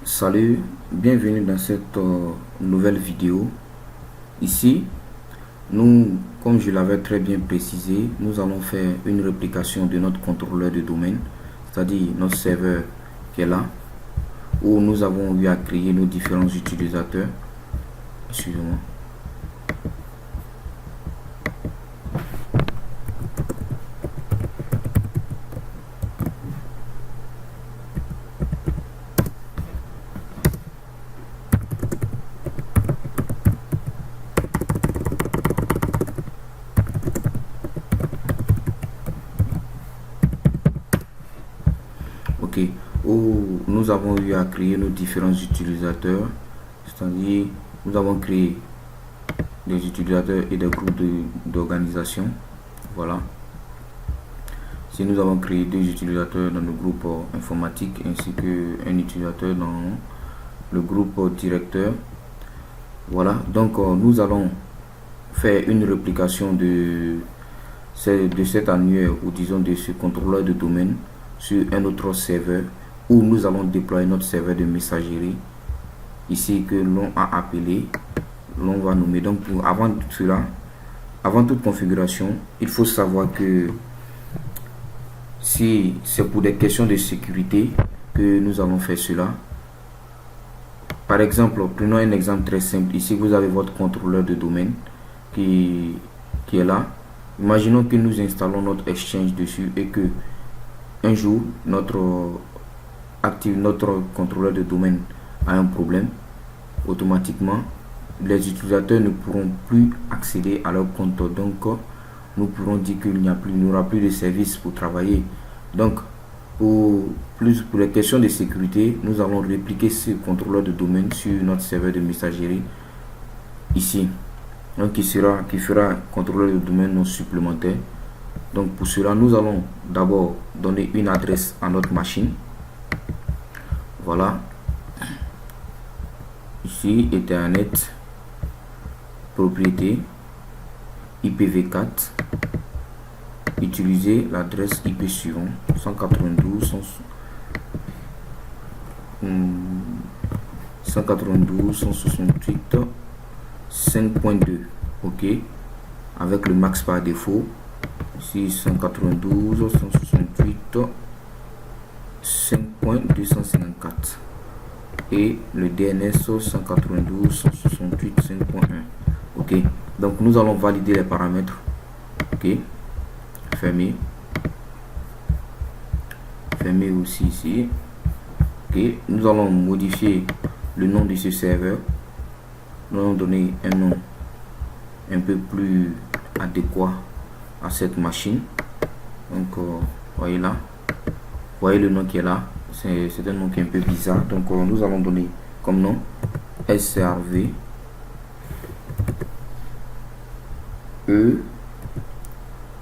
Salut, bienvenue dans cette nouvelle vidéo. Ici, comme je l'avais très bien précisé, nous allons faire une réplication de notre contrôleur de domaine, c'est-à-dire notre serveur qui est là, où nous avons eu à créer nos différents utilisateurs. Excusez-moi. Ok, où nous avons eu à créer nos différents utilisateurs, c'est-à-dire nous avons créé des utilisateurs et des groupes d'organisation. Voilà. Si nous avons créé deux utilisateurs dans le groupe informatique ainsi qu'un utilisateur dans le groupe directeur. Voilà, donc nous allons faire une réplication de cet annuaire ou disons de ce contrôleur de domaine sur un autre serveur où nous allons déployer notre serveur de messagerie ici que l'on a appelé, l'on va nommer. Donc avant cela, avant toute configuration, il faut savoir que si c'est pour des questions de sécurité que nous allons faire cela. Par exemple, prenons un exemple très simple. Ici, vous avez votre contrôleur de domaine qui est là. Imaginons que nous installons notre Exchange dessus et que un jour, notre contrôleur de domaine a un problème. Automatiquement, les utilisateurs ne pourront plus accéder à leur compte. Donc, nous pourrons dire qu'il n'y aura plus de service pour travailler. Donc, pour les questions de sécurité, nous allons répliquer ce contrôleur de domaine sur notre serveur de messagerie ici. Donc, qui fera contrôleur de domaine non supplémentaire. Donc, pour cela, nous allons d'abord donner une adresse à notre machine. Voilà. Ici, Ethernet, propriété, IPv4. Utiliser l'adresse IP suivante 192.168 5.2. ok, avec le max par défaut ici 192.168 5.254 et le DNS 192.168 5.1. ok, donc nous allons valider les paramètres. Ok, fermer aussi ici. Ok, nous allons modifier le nom de ce serveur. Nous allons donner un nom un peu plus adéquat à cette machine. Donc voyez là, voyez le nom qui est là, c'est un nom qui est un peu bizarre. Donc nous allons donner comme nom SRV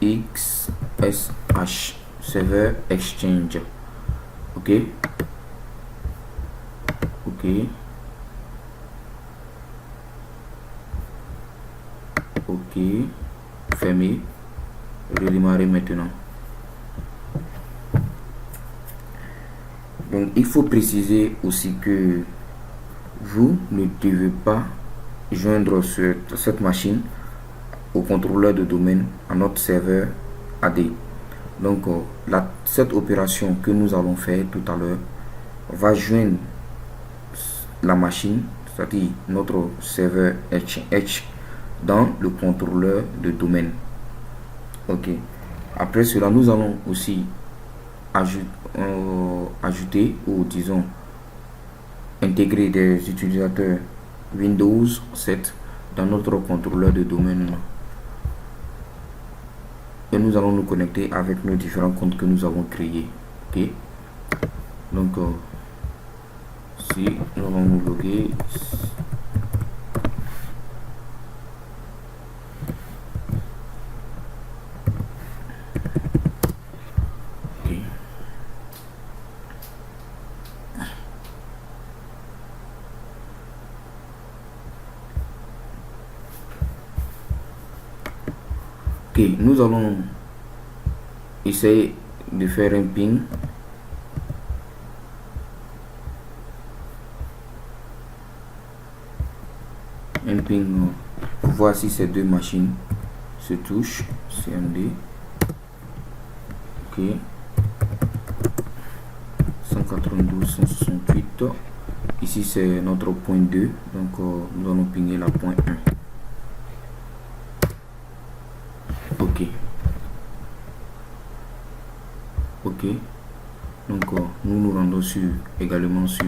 EXSH Server Exchange. ok, fermez, redémarrer maintenant. Donc il faut préciser aussi que vous ne devez pas joindre cette machine au contrôleur de domaine à notre serveur AD. Donc cette opération que nous allons faire tout à l'heure va joindre la machine, c'est-à-dire notre serveur Edge dans le contrôleur de domaine. Ok, après cela nous allons aussi ajouter ou disons intégrer des utilisateurs Windows 7 dans notre contrôleur de domaine et nous allons nous connecter avec nos différents comptes que nous avons créés. Ok, donc si nous allons nous loguer. Ok, nous allons essayer de faire un ping un ping pour voir si ces deux machines se touchent. CMD. Ok. 192.168. Ici c'est notre point 2, donc nous allons pinguer la point 1. Ok. Ok. Donc nous nous rendons également sur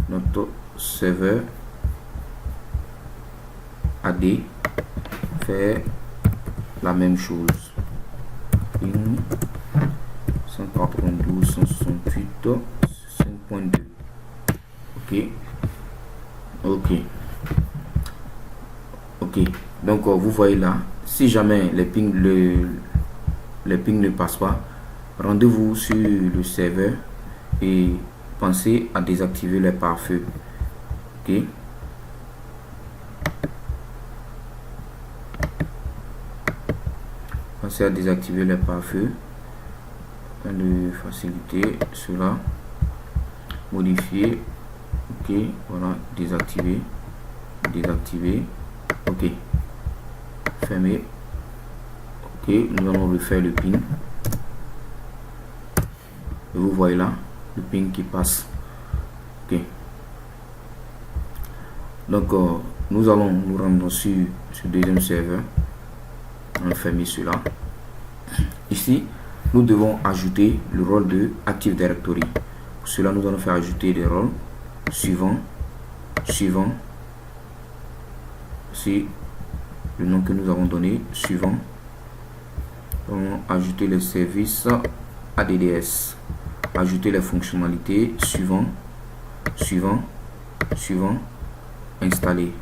notre serveur AD, faire la même chose. 192.168 5.2. Ok. Ok. Ok. Donc vous voyez là, si jamais les pings ne passent pas, rendez-vous sur le serveur et pensez à désactiver les pare-feux. Ok. Pensez à désactiver les pare-feux afin de faciliter cela. Modifier. Ok. Voilà. Désactiver. Désactiver. Ok. Fermer. Ok. Nous allons refaire le ping. Et vous voyez là le ping qui passe. Ok. Donc nous allons nous rendre sur ce deuxième serveur. On va fermer cela. Ici nous devons ajouter le rôle de Active Directory. Pour cela nous allons faire ajouter des rôles suivant. C'est le nom que nous avons donné. Suivant. Nous allons ajouter les services ADDS. Ajouter les fonctionnalités suivant, installer.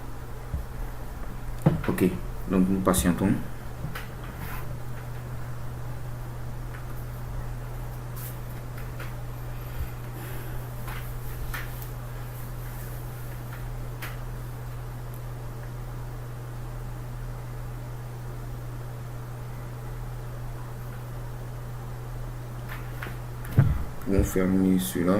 Ok, donc nous patientons. Nous fermer cela.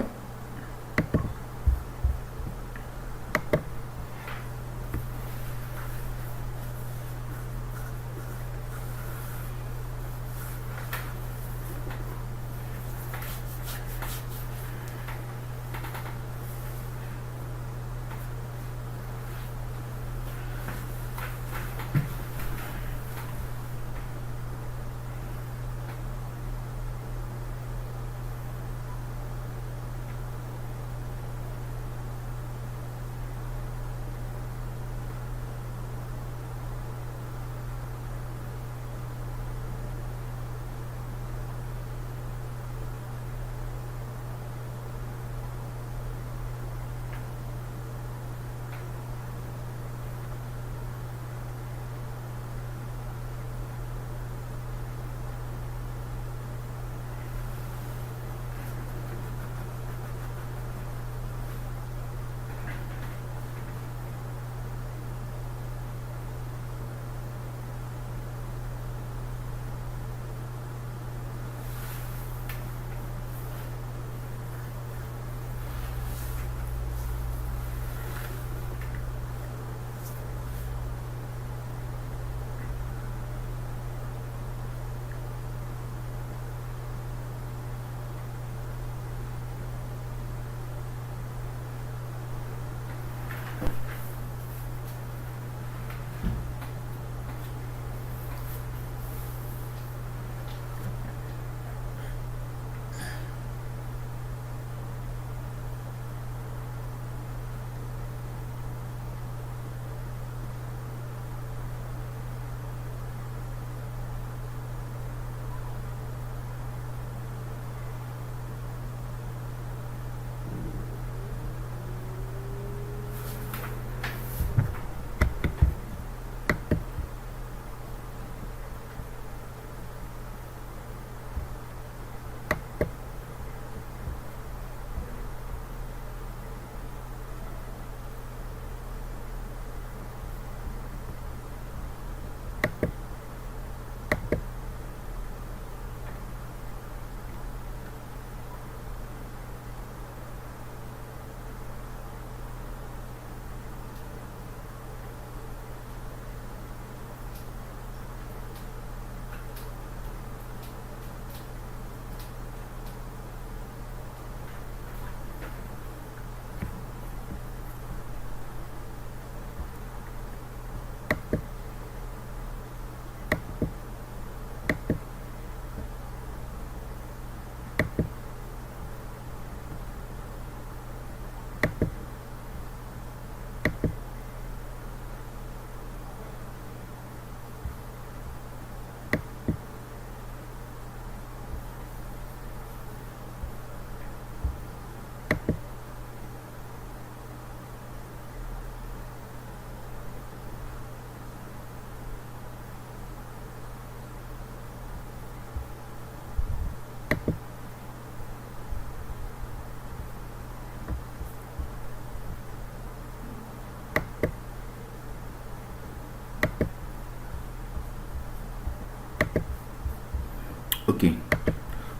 Ok.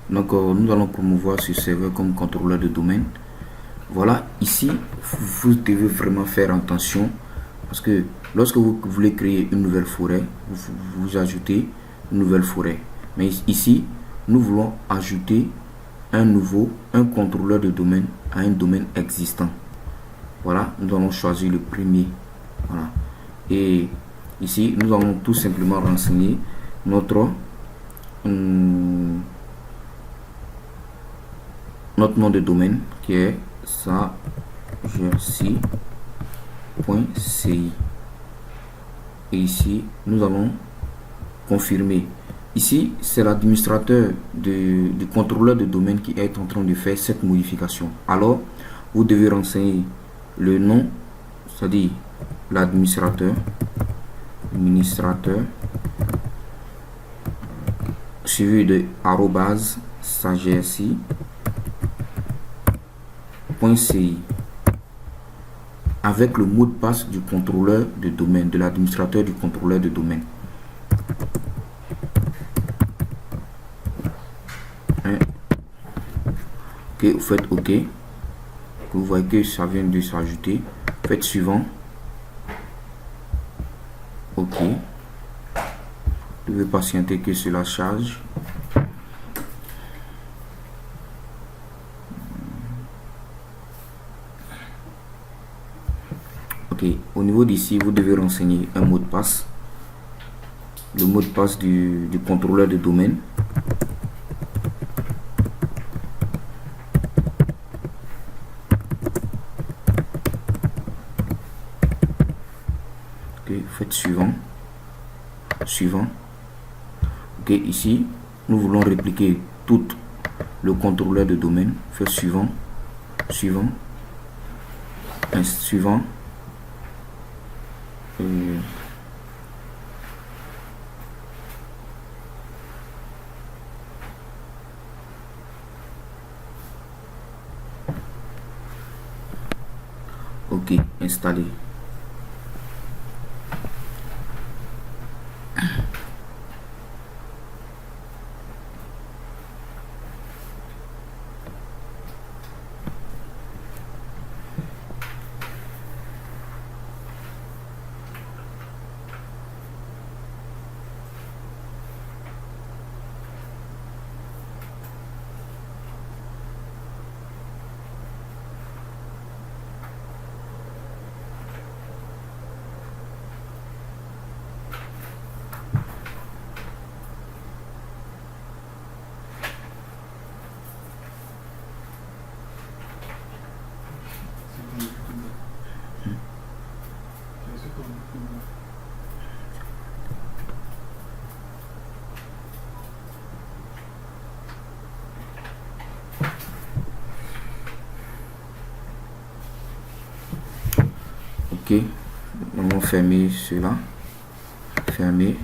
Donc, nous allons promouvoir ce serveur comme contrôleur de domaine. Voilà, ici, vous devez vraiment faire attention parce que lorsque vous voulez créer une nouvelle forêt, vous ajoutez une nouvelle forêt. Mais ici, nous voulons ajouter un contrôleur de domaine à un domaine existant. Voilà, nous allons choisir le premier. Voilà. Et ici, nous allons tout simplement renseigner notre nom de domaine qui est sagerci.ci. Et ici, nous allons confirmer. Ici, c'est l'administrateur du contrôleur de domaine qui est en train de faire cette modification. Alors, vous devez renseigner le nom, c'est-à-dire l'administrateur, suivi de @sagerci.ci avec le mot de passe du contrôleur de domaine, de l'administrateur du contrôleur de domaine. Ok, vous faites OK. Vous voyez que ça vient de s'ajouter. Faites suivant. OK. Vous devez patienter que cela charge. Ok, au niveau d'ici, vous devez renseigner un mot de passe. Le mot de passe du contrôleur de domaine. Ok, faites suivant. Ok, ici, nous voulons répliquer tout le contrôleur de domaine. Faites suivant. Ok, installé. Ok, nous allons fermer cela. Fermer.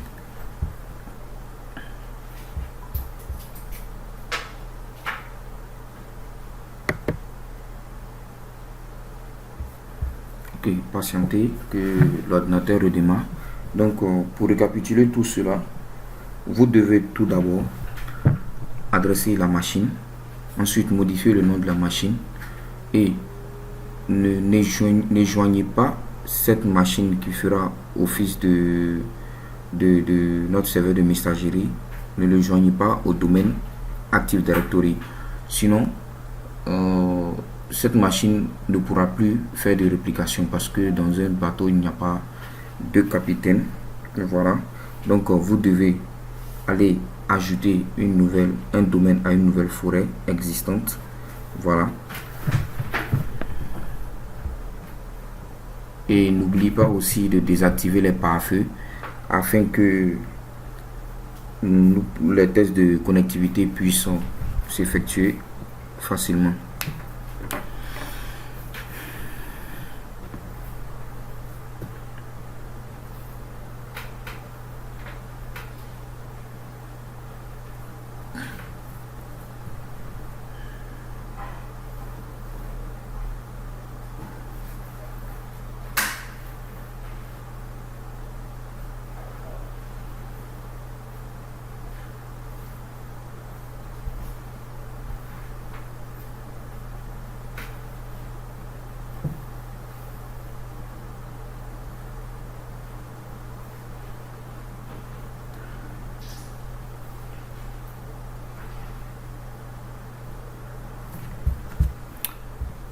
Ok, patienter que l'ordinateur redémarre. Donc, pour récapituler tout cela, vous devez tout d'abord adresser la machine, ensuite modifier le nom de la machine et ne joignez pas cette machine qui fera office de notre serveur de messagerie, ne le joignez pas au domaine Active Directory. Sinon, cette machine ne pourra plus faire de réplication parce que dans un bateau, il n'y a pas de capitaine. Voilà. Donc, vous devez aller ajouter un domaine à une nouvelle forêt existante. Voilà. Et n'oubliez pas aussi de désactiver les pare-feux afin que les tests de connectivité puissent s'effectuer facilement.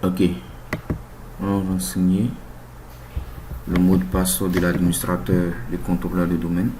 Ok, on va renseigner le mot de passe de l'administrateur et contrôleur de domaine.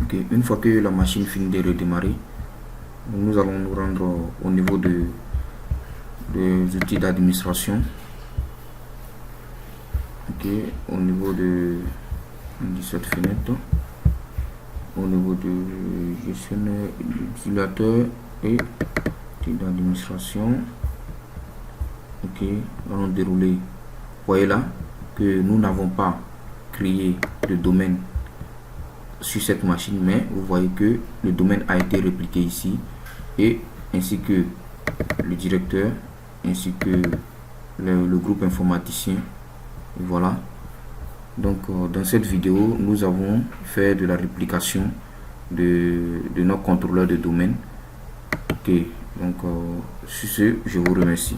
Ok, une fois que la machine finit de redémarrer, nous allons nous rendre au niveau des outils d'administration. Ok, au niveau de cette fenêtre, au niveau de gestionnaire utilisateur et d'administration. Ok, nous allons dérouler. Vous voyez là que nous n'avons pas créé de domaine sur cette machine, mais vous voyez que le domaine a été répliqué ici, et ainsi que le directeur, ainsi que le groupe informaticien. Et voilà. Donc dans cette vidéo, nous avons fait de la réplication de nos contrôleurs de domaine. Ok, donc sur ce, je vous remercie.